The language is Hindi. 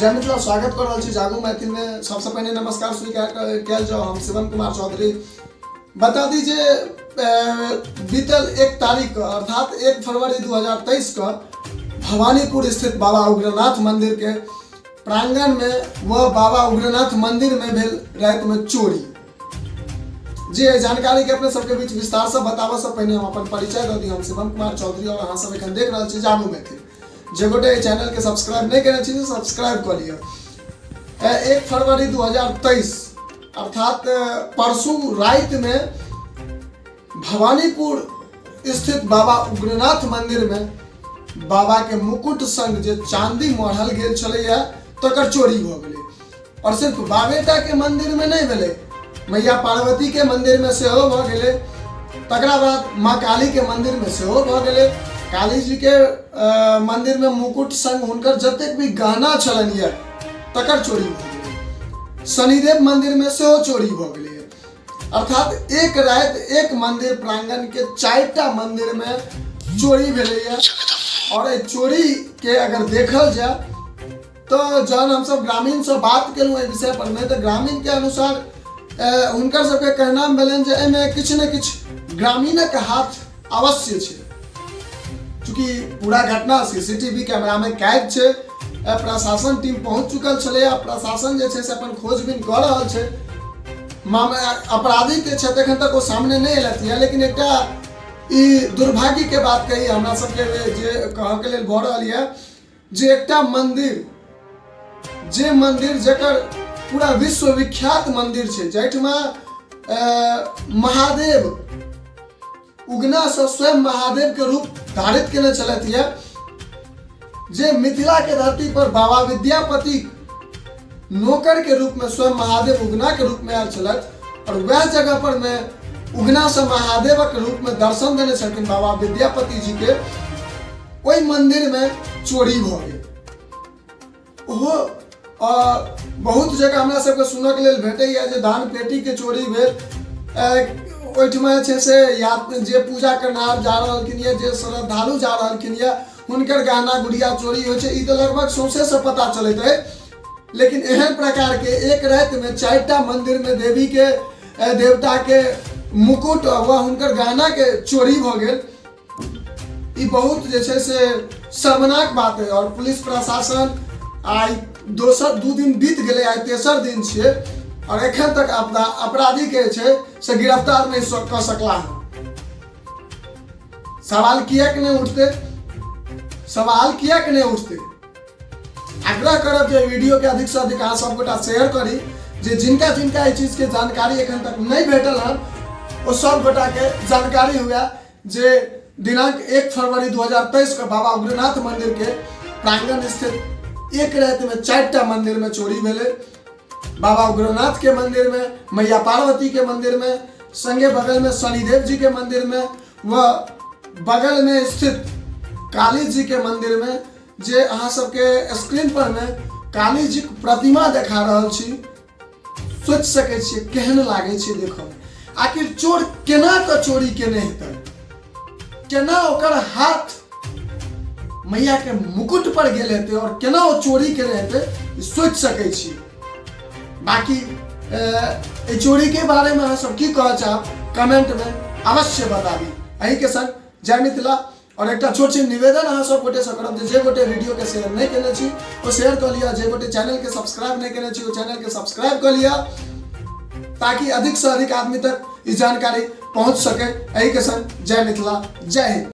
जय मिथिला स्वागत कर रहा जागू मैथिल में। सबसे पहले नमस्कार स्वीकार जाओ। हम शिवम कुमार चौधरी। बता दीजिए बीतल 1 तारीख अर्थात 1 फरवरी 2023 का भवानीपुर स्थित बाबा उग्रनाथ मंदिर के प्रांगण में व बाबा उग्रनाथ मंदिर में भेल रात में चोरी। जी जानकारी के अपने सबके बीच विस्तार से बतावा से पहले हम अपन परिचय दे दी। हम शिवम कुमार चौधरी और अहाँ सब एखन देख रहा जागू मैथिल। जे गोटे चैनल के सब्सक्राइब नहीं करना चाहिए सब्सक्राइब कर लिया। 1 फरवरी 2023 अर्थात परसों रात में भवानीपुर स्थित बाबा उग्रनाथ मंदिर में बाबा के मुकुट संग जे चांदी मढ़ल गेल छलैया तकर चोरी हो गई। और सिर्फ बाबेटा के मंदिर में नहीं भेले, मैया पार्वती के मंदिर में सेहो भ गेले, तकरा बाद माँ काली के मंदिर में सेहो भ गेले। काली जी के मंदिर में मुकुट संग हुनकर जतेक भी गहना छलन या तकर चोरी भ गेले। शनिदेव मंदिर में सेहो चोरी भ गेले। अर्थात एक रात एक मंदिर प्रांगण के 4टा मंदिर में चोरी भेले। और चोरी के अगर देखल जाए तो जब हम सब ग्रामीण से बात केलू विषय पर में, तो ग्रामीण के अनुसार उनकर सबके कहना भेलन जे एमे किछ न किछ ग्रामीणक हाथ अवश्य छे। चूँकि पूरा घटना सीसीटीवी कैमरा में कैद छे। प्रशासन टीम पहुंच चुकल छले। प्रशासन जे छे से अपन खोजबीन कर रहल छे। अपराधी के छे एखन तक वो सामने नहीं एलथि है। लेकिन एकटा ई दुर्भाग्य के बात कही हमरा सबके जे कह के लेल भ रहल है जे एकटा मंदिर जे मंदिर जकर पूरा विश्व विख्यात मंदिर छे, जैठमा महादेव उगना से स्वयं महादेव के रूप धारित केने चलत है, जे मिथिला के धरती पर बाबा विद्यापति नौकर के रूप में स्वयं महादेव उगना के रूप में आयल चलत। और वह जगह पर में उगना से महादेव के रूप में दर्शन देने छथिन बाबा विद्यापति जी के, ओई मंदिर में चोरी भ गेल। ओहो बहुत जगह हमरा सबके सुनऽ के लेल भेटैया जे दान पेटी के चोरी भेल। ओहिठमा छै से या जे पूजा करनार जा रहलखिन या जे श्रद्धालु जा रहलखिन या हुनकर गहना गुड़िया चोरी होइ छै। ई तो लगभग सौंसे से पता चलैत है। लेकिन एहन प्रकार के एक रात में 4टा मंदिर में देवी के देवता के मुकुट व हुनकर गहना के चोरी भ गेल। ई बहुत जे छै से शर्मनाक बात है। और पुलिस प्रशासन आई 2 दिन बीत गए, आई 3र दिन छे और एखन तक अपराधी के छे से गिरफ्तार नहीं कर सकला है। सवाल किया कि नहीं उठते? आग्रह करब जे वीडियो के अधिक से अधिक अहाँ सब गोटा शेयर करी, जे जिनका ई चीज के जानकारी एखन तक नहीं भेटल है वो सब गोटा के जानकारी हुआ। जे दिनांक 1 फरवरी 2023 को बाबा उग्रनाथ मंदिर के प्रांगण स्थित एक रात में 4टा मंदिर में चोरी भेले। बाबा उग्रनाथ के मंदिर में, मैया पार्वती के मंदिर में, संगे बगल में शनिदेव जी के मंदिर में व बगल में स्थित काली जी के मंदिर में, जे अहाँ सबके स्क्रीन पर में काली जी के प्रतिमा देखा रहल छी। सोच सके छी केहन लागे छी देखो में। आखिर चोर केना के चोरी केने हेतै, केना ओकर हाथ मैया के मुकुट पर गेल हेतै और केना वो चोरी केने हेतै, सोच सके छी। बाकी चोरी के बारे में अहाँ सब की कह चाहब कमेंट में अवश्य बताबी। अही के संग जय मिथिला। और एक छोट सी निवेदन अहाँ सब गोटे से करब जे गोटे वीडियो के शेयर नहीं केने छी वो शेयर कर लिया, जे गोटे चैनल के सब्सक्राइब नहीं केने छी वो चैनल के सब्सक्राइब कर लिया, ताकि अधिक से अधिक आदमी तक इस जानकारी पहुंच सके। अही के संग जय मिथिला, जय हिंद।